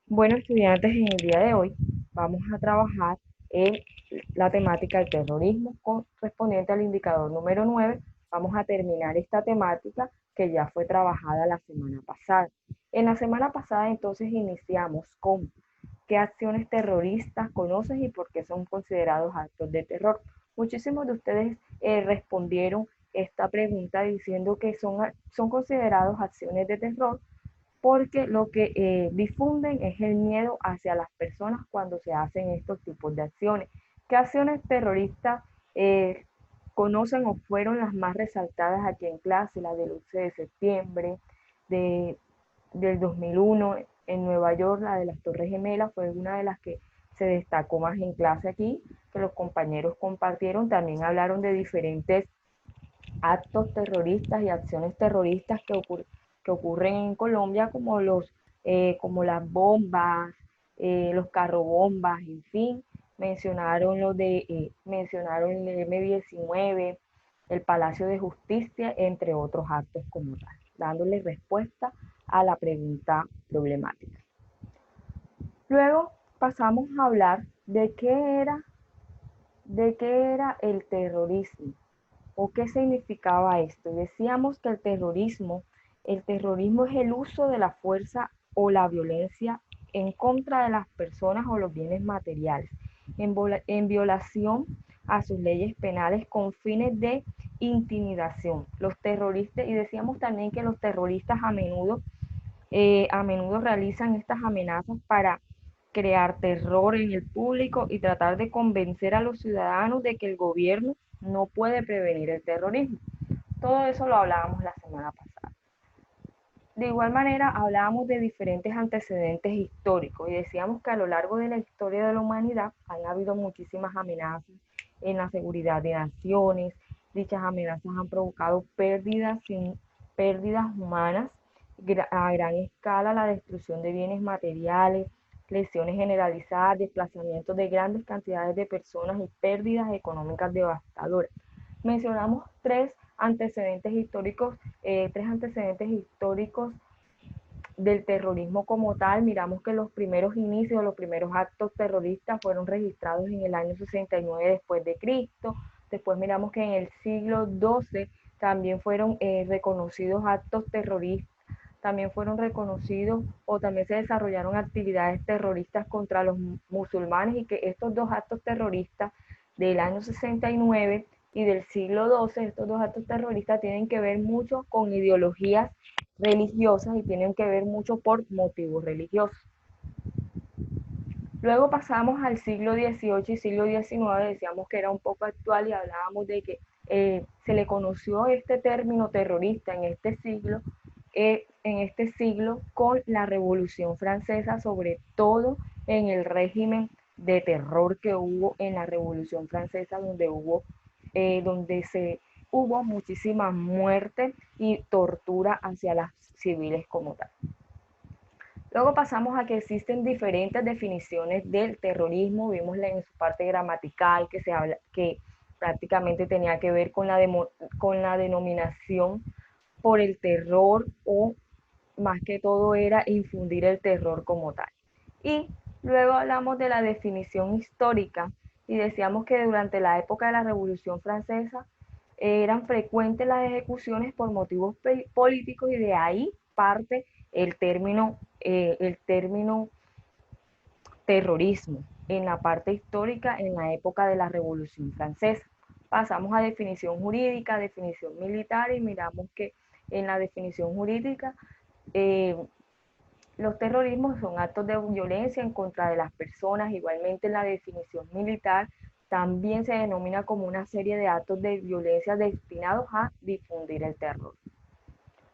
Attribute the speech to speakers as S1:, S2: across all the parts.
S1: Bueno, estudiantes, en el día de hoy vamos a trabajar en la temática del terrorismo correspondiente al indicador número 9. Vamos a terminar esta temática que ya fue trabajada la semana pasada. En la semana pasada entonces iniciamos con qué acciones terroristas conoces y por qué son considerados actos de terror. Muchísimos de ustedes respondieron esta pregunta diciendo que son considerados acciones de terror porque lo que difunden es el miedo hacia las personas cuando se hacen estos tipos de acciones. ¿Qué acciones terroristas eh, conocen o fueron las más resaltadas aquí en clase? La del 11 de septiembre, de, del 2001 en Nueva York, la de las Torres Gemelas, fue una de las que se destacó más en clase aquí, que los compañeros compartieron. También hablaron de diferentes actos terroristas y acciones terroristas que ocurren en Colombia, como las bombas, los carrobombas, en fin, mencionaron el M-19, el Palacio de Justicia, entre otros actos como tal, dándole respuesta a la pregunta problemática. Luego pasamos a hablar de qué era el terrorismo. ¿O qué significaba esto? Decíamos que el terrorismo es el uso de la fuerza o la violencia en contra de las personas o los bienes materiales, en violación a sus leyes penales con fines de intimidación. Los terroristas, y decíamos también que los terroristas a menudo realizan estas amenazas para crear terror en el público y tratar de convencer a los ciudadanos de que el gobierno no puede prevenir el terrorismo. Todo eso lo hablábamos la semana pasada. De igual manera, hablábamos de diferentes antecedentes históricos y decíamos que a lo largo de la historia de la humanidad han habido muchísimas amenazas en la seguridad de naciones. Dichas amenazas han provocado pérdidas humanas a gran escala, la destrucción de bienes materiales, lesiones generalizadas, desplazamientos de grandes cantidades de personas y pérdidas económicas devastadoras. Mencionamos tres antecedentes históricos del terrorismo como tal. Miramos que los primeros inicios, los primeros actos terroristas fueron registrados en el año 69 después de Cristo. Después miramos que en el siglo XII también fueron reconocidos actos terroristas, también fueron reconocidos o también se desarrollaron actividades terroristas contra los musulmanes, y que estos dos actos terroristas del año 69 y del siglo XII, estos dos actos terroristas tienen que ver mucho con ideologías religiosas y tienen que ver mucho por motivos religiosos. Luego pasamos al siglo XVIII y siglo XIX, decíamos que era un poco actual y hablábamos de que se le conoció este término terrorista en este siglo con la Revolución Francesa, sobre todo en el régimen de terror que hubo en la Revolución Francesa, donde hubo muchísima muerte y tortura hacia las civiles como tal. Luego pasamos a que existen diferentes definiciones del terrorismo. Vimos en su parte gramatical que prácticamente tenía que ver con la denominación por el terror, o más que todo era infundir el terror como tal. Y luego hablamos de la definición histórica y decíamos que durante la época de la Revolución Francesa eran frecuentes las ejecuciones por motivos políticos, y de ahí parte el término terrorismo en la parte histórica en la época de la Revolución Francesa. Pasamos a definición jurídica, definición militar, y miramos que en la definición jurídica eh, los terrorismos son actos de violencia en contra de las personas. Igualmente en la definición militar también se denomina como una serie de actos de violencia destinados a difundir el terror.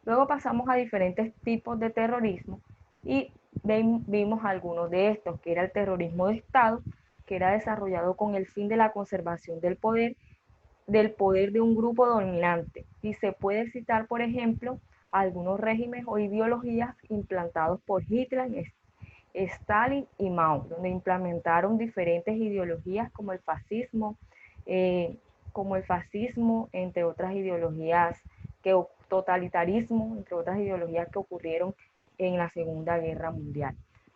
S1: Luego pasamos a diferentes tipos de terrorismo y vimos algunos de estos, que era el terrorismo de Estado, que era desarrollado con el fin de la conservación del poder de un grupo dominante. Y se puede citar, por ejemplo, algunos regímenes o ideologías implantados por Hitler, Stalin y Mao, donde implementaron diferentes ideologías eh, como el fascismo, entre otras ideologías, totalitarismo, entre otras ideologías que ocurrieron en la Segunda Guerra Mundial.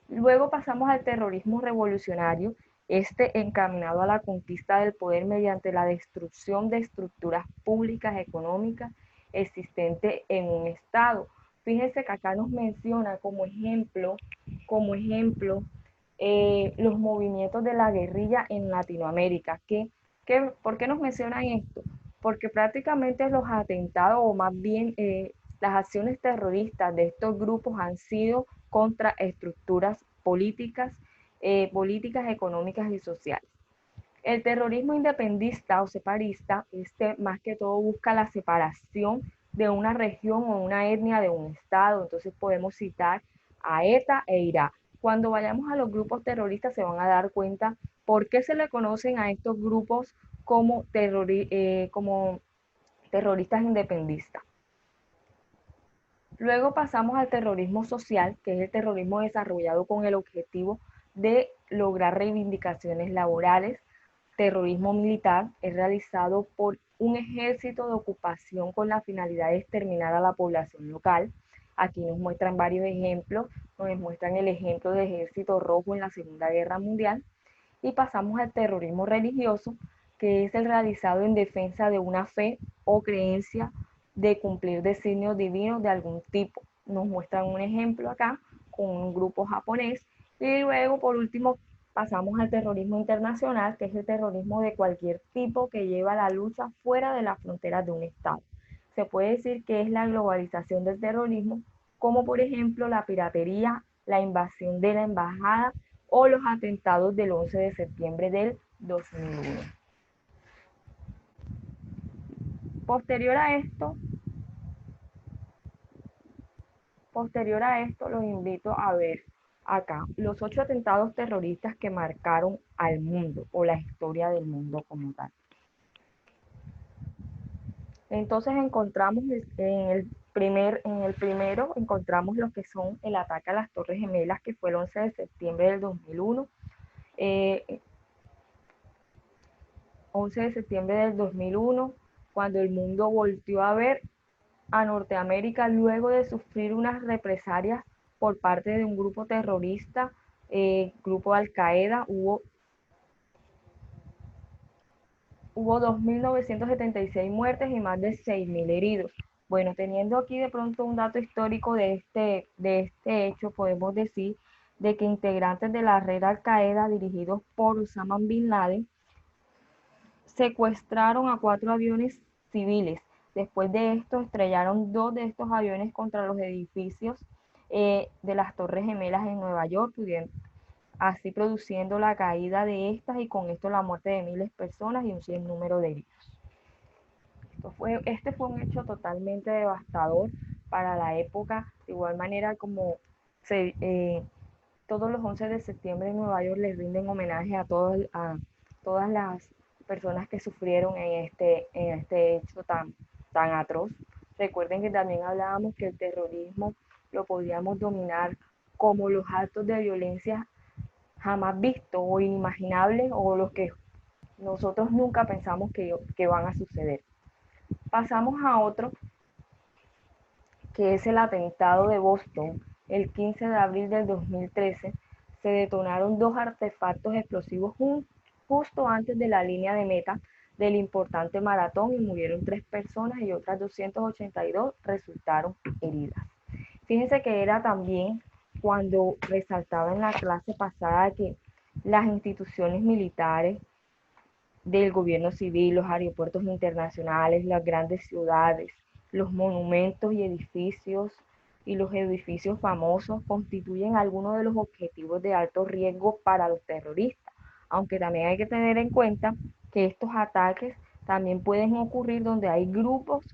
S1: Luego pasamos al terrorismo revolucionario, este encaminado a la conquista del poder mediante la destrucción de estructuras públicas económicas existentes en un estado. Fíjense que acá nos menciona como ejemplo, los movimientos de la guerrilla en Latinoamérica. ¿Por qué nos mencionan esto? Porque prácticamente los atentados, o más bien las acciones terroristas de estos grupos han sido contra estructuras políticas, económicas y sociales. El terrorismo independista o separatista, más que todo busca la separación de una región o una etnia de un estado. Entonces podemos citar a ETA e Irak. Cuando vayamos a los grupos terroristas se van a dar cuenta por qué se le conocen a estos grupos como terroristas independistas. Luego pasamos al terrorismo social, que es el terrorismo desarrollado con el objetivo de lograr reivindicaciones laborales. Terrorismo militar es realizado por un ejército de ocupación con la finalidad de exterminar a la población local. Aquí nos muestran varios ejemplos, nos muestran el ejemplo del Ejército Rojo en la Segunda Guerra Mundial. Y pasamos al terrorismo religioso, que es el realizado en defensa de una fe o creencia de cumplir designios divinos de algún tipo. Nos muestran un ejemplo acá con un grupo japonés. Y luego, por último, pasamos al terrorismo internacional, que es el terrorismo de cualquier tipo que lleva la lucha fuera de las fronteras de un Estado. Se puede decir que es la globalización del terrorismo, como por ejemplo la piratería, la invasión de la embajada o los atentados del 11 de septiembre del 2001. Posterior a esto, los invito a ver acá los 8 atentados terroristas que marcaron al mundo o la historia del mundo como tal. Entonces encontramos en el primero encontramos lo que son el ataque a las Torres Gemelas, que fue el 11 de septiembre del 2001. 11 de septiembre del 2001, cuando el mundo volvió a ver a Norteamérica luego de sufrir unas represalias por parte de un grupo terrorista, grupo Al-Qaeda. Hubo 2.976 muertes y más de 6.000 heridos. Bueno, teniendo aquí de pronto un dato histórico de este hecho, podemos decir de que integrantes de la red Al-Qaeda dirigidos por Osama Bin Laden secuestraron a 4 aviones civiles. Después de esto, estrellaron 2 de estos aviones contra los edificios de las Torres Gemelas en Nueva York, así produciendo la caída de estas y con esto la muerte de miles de personas y un sinnúmero de heridos. Este fue un hecho totalmente devastador para la época, de igual manera como todos los 11 de septiembre en Nueva York les rinden homenaje a todas las personas que sufrieron en este hecho tan atroz. Recuerden que también hablábamos que el terrorismo lo podíamos dominar como los actos de violencia jamás vistos o inimaginables, o los que nosotros nunca pensamos que van a suceder. Pasamos a otro, que es el atentado de Boston. El 15 de abril del 2013 se detonaron 2 artefactos explosivos justo antes de la línea de meta del importante maratón y murieron 3 personas y otras 282 resultaron heridas. Fíjense que era también cuando resaltaba en la clase pasada que las instituciones militares del gobierno civil, los aeropuertos internacionales, las grandes ciudades, los monumentos y los edificios famosos constituyen algunos de los objetivos de alto riesgo para los terroristas, aunque también hay que tener en cuenta que estos ataques también pueden ocurrir donde hay grupos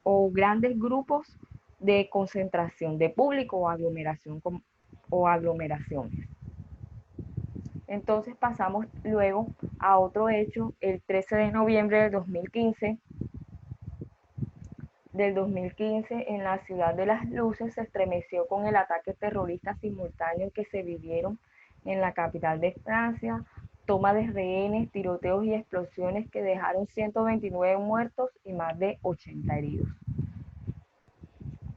S1: o grandes grupos de concentración de público o aglomeraciones. Entonces pasamos luego a otro hecho, el 13 de noviembre del 2015 en la Ciudad de las Luces se estremeció con el ataque terrorista simultáneo que se vivieron en la capital de Francia, toma de rehenes, tiroteos y explosiones que dejaron 129 muertos y más de 80 heridos.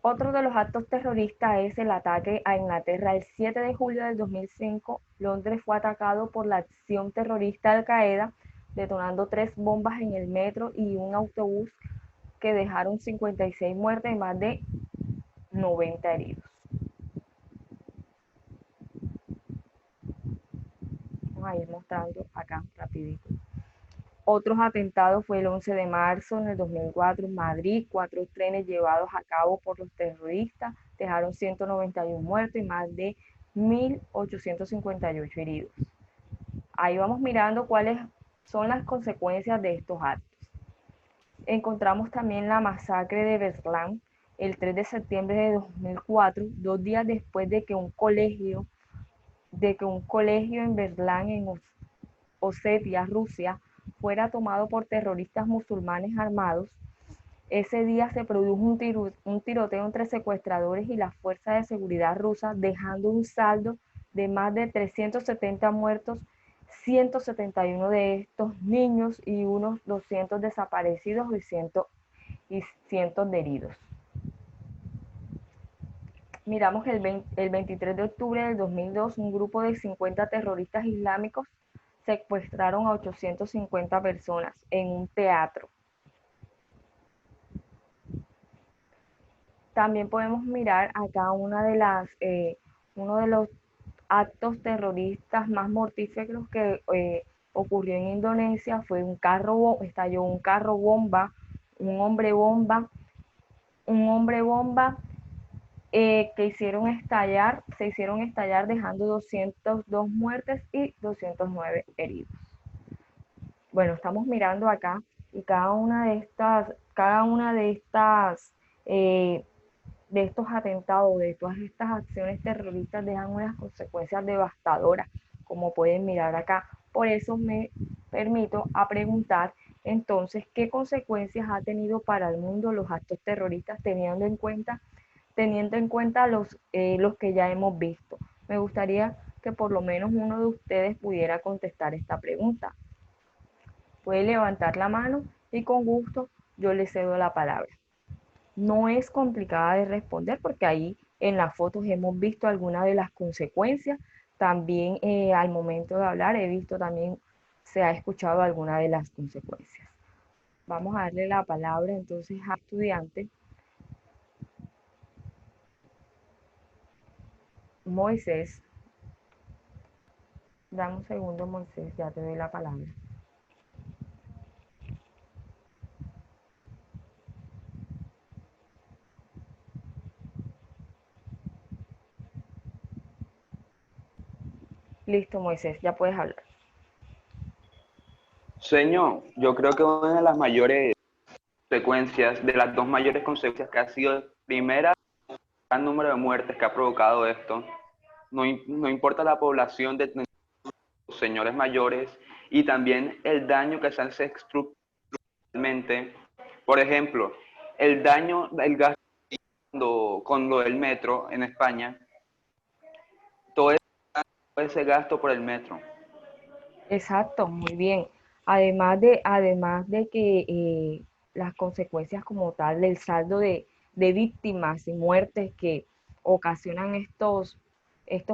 S1: Otro de los actos terroristas es el ataque a Inglaterra. El 7 de julio del 2005, Londres fue atacado por la acción terrorista Al-Qaeda, detonando 3 bombas en el metro y un autobús que dejaron 56 muertes y más de 90 heridos. Vamos a ir mostrando acá rapidito. Otros atentados fue el 11 de marzo en el 2004 en Madrid. 4 trenes llevados a cabo por los terroristas dejaron 191 muertos y más de 1.858 heridos. Ahí vamos mirando cuáles son las consecuencias de estos actos. Encontramos también la masacre de Beslan el 3 de septiembre de 2004, 2 días después de que un colegio en Beslan, en Osetia, Rusia, fuera tomado por terroristas musulmanes armados. Ese día se produjo un tiroteo entre secuestradores y las fuerzas de seguridad rusas, dejando un saldo de más de 370 muertos, 171 de estos niños y unos 200 desaparecidos y cientos de heridos. Miramos que el 23 de octubre del 2002, un grupo de 50 terroristas islámicos secuestraron a 850 personas en un teatro. También podemos mirar acá uno de los actos terroristas más mortíferos que ocurrió en Indonesia. Estalló un carro bomba, un hombre bomba que se hicieron estallar dejando 202 muertes y 209 heridos. Bueno, estamos mirando acá y cada una de estos atentados, de todas estas acciones terroristas dejan unas consecuencias devastadoras, como pueden mirar acá. Por eso me permito a preguntar entonces qué consecuencias ha tenido para el mundo los actos terroristas teniendo en cuenta los que ya hemos visto. Me gustaría que por lo menos uno de ustedes pudiera contestar esta pregunta. Puede levantar la mano y con gusto yo le cedo la palabra. No es complicada de responder porque ahí en las fotos hemos visto algunas de las consecuencias. También al momento de hablar he visto también se ha escuchado alguna de las consecuencias. Vamos a darle la palabra entonces a estudiante. Moisés, dame un segundo, Moisés, ya te doy la palabra. Listo, Moisés, ya puedes hablar.
S2: Señor, yo creo que una de las mayores consecuencias, de las dos mayores consecuencias que ha sido, primera, el gran número de muertes que ha provocado esto, no importa la población de los señores mayores, y también el daño que se hace estructuralmente. Por ejemplo, el gasto con lo del metro en España, todo ese gasto por el metro.
S1: Exacto, muy bien. Además de que las consecuencias como tal del saldo de víctimas y muertes que ocasionan estos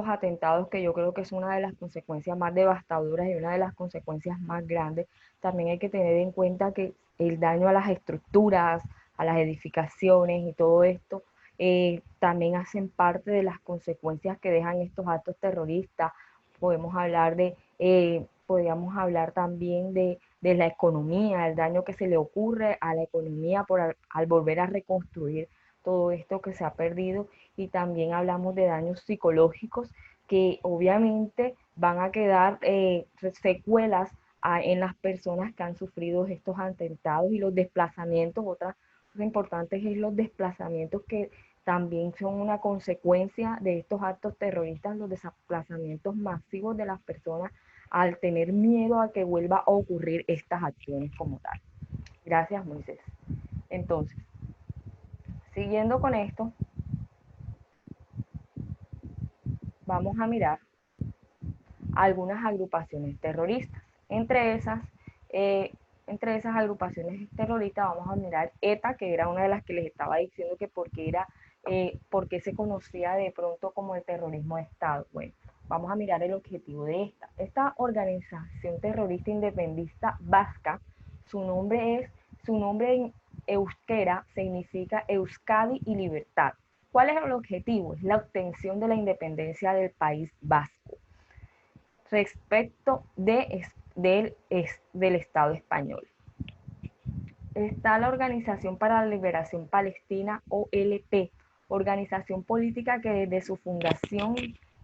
S1: atentados, que yo creo que es una de las consecuencias más devastadoras y una de las consecuencias más grandes, también hay que tener en cuenta que el daño a las estructuras, a las edificaciones y todo esto, también hacen parte de las consecuencias que dejan estos actos terroristas. Podríamos hablar también de la economía, el daño que se le ocurre a la economía al volver a reconstruir todo esto que se ha perdido, y también hablamos de daños psicológicos que obviamente van a quedar secuelas en las personas que han sufrido estos atentados y los desplazamientos. Otra cosa importante es los desplazamientos que también son una consecuencia de estos actos terroristas, los desplazamientos masivos de las personas al tener miedo a que vuelva a ocurrir estas acciones como tal. Gracias, Moisés. Entonces, siguiendo con esto, vamos a mirar algunas agrupaciones terroristas. Entre esas agrupaciones terroristas vamos a mirar ETA, que era una de las que les estaba diciendo que porque era ¿Por qué se conocía de pronto como el terrorismo de Estado? Bueno, vamos a mirar el objetivo de esta. Esta organización terrorista independentista vasca, su nombre en euskera significa Euskadi y libertad. ¿Cuál es el objetivo? Es la obtención de la independencia del país vasco respecto del Estado español. Está la Organización para la Liberación Palestina, OLP, organización política que desde su fundación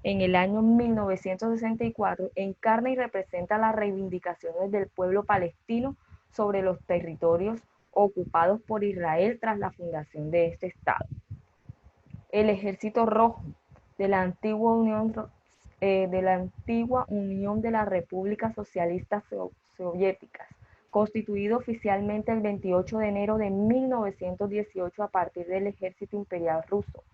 S1: en el año 1964 encarna y representa las reivindicaciones del pueblo palestino sobre los territorios ocupados por Israel tras la fundación de este Estado. El Ejército Rojo de la antigua Unión de las Repúblicas Socialistas Soviéticas, constituido oficialmente el 28 de enero de 1918 a partir del Ejército Imperial Ruso.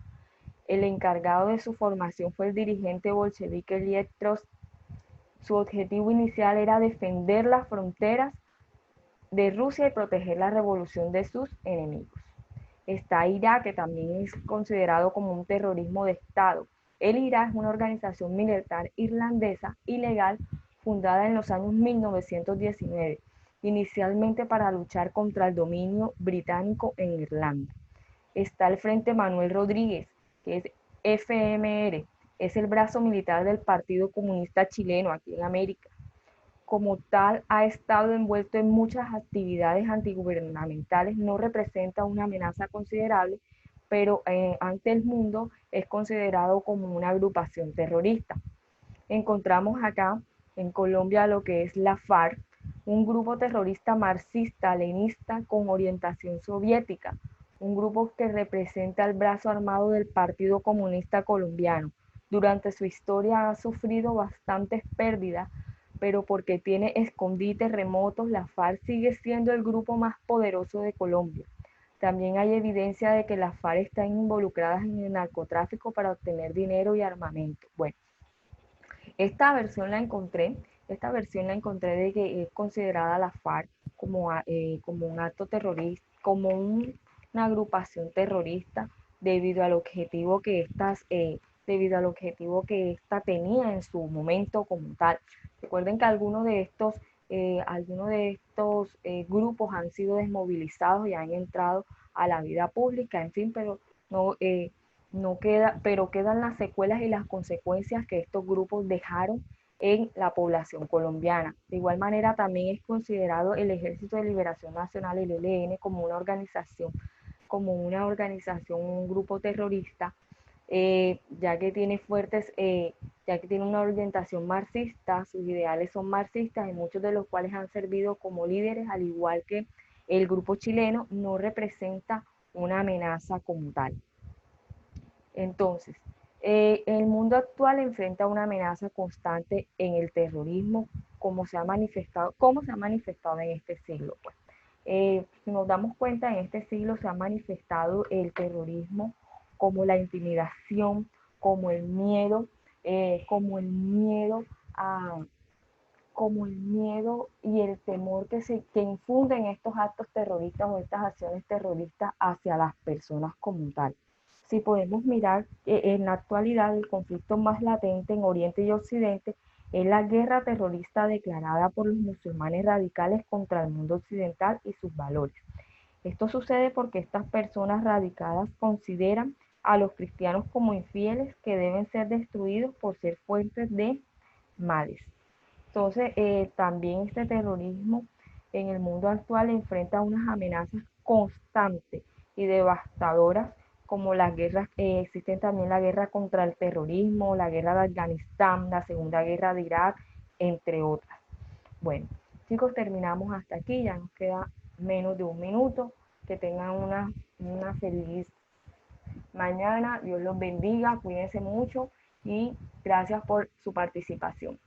S1: El encargado de su formación fue el dirigente bolchevique Lev Trotsky. Su objetivo inicial era defender las fronteras de Rusia y proteger la revolución de sus enemigos. Está Irak, que también es considerado como un terrorismo de Estado. El IRA es una organización militar irlandesa ilegal fundada en los años 1919, inicialmente para luchar contra el dominio británico en Irlanda. Está el Frente Manuel Rodríguez, que es FMR, es el brazo militar del Partido Comunista Chileno aquí en América. Como tal, ha estado envuelto en muchas actividades antigubernamentales, no representa una amenaza considerable, pero ante el mundo es considerado como una agrupación terrorista. Encontramos acá en Colombia lo que es la FARC, un grupo terrorista marxista-leninista con orientación soviética, un grupo que representa el brazo armado del Partido Comunista Colombiano. Durante su historia ha sufrido bastantes pérdidas, pero porque tiene escondites remotos, la FARC sigue siendo el grupo más poderoso de Colombia. También hay evidencia de que las FARC están involucradas en el narcotráfico para obtener dinero y armamento. Bueno, esta versión la encontré de que es considerada la FARC como un acto terrorista, como una agrupación terrorista debido al objetivo que esta tenía en su momento como tal. Recuerden que algunos de estos grupos han sido desmovilizados y han entrado a la vida pública, en fin, pero pero quedan las secuelas y las consecuencias que estos grupos dejaron en la población colombiana. De igual manera, también es considerado el Ejército de Liberación Nacional, el ELN, como una organización, un grupo terrorista, ya que tiene una orientación marxista, sus ideales son marxistas y muchos de los cuales han servido como líderes, al igual que el grupo chileno, no representa una amenaza como tal. Entonces, el mundo actual enfrenta una amenaza constante en el terrorismo, como se ha manifestado en este siglo. Pues. Si nos damos cuenta, en este siglo se ha manifestado el terrorismo como la intimidación, como el miedo, como el miedo y el temor que infunden estos actos terroristas o estas acciones terroristas hacia las personas como tal. Si podemos mirar en la actualidad, el conflicto más latente en Oriente y Occidente es la guerra terrorista declarada por los musulmanes radicales contra el mundo occidental y sus valores. Esto sucede porque estas personas radicadas consideran a los cristianos como infieles que deben ser destruidos por ser fuentes de males. Entonces, también este terrorismo en el mundo actual enfrenta unas amenazas constantes y devastadoras como las guerras, existen también la guerra contra el terrorismo, la guerra de Afganistán, la Segunda Guerra de Irak, entre otras. Bueno, chicos, terminamos hasta aquí, ya nos queda menos de un minuto. Que tengan una feliz mañana, Dios los bendiga, cuídense mucho y gracias por su participación.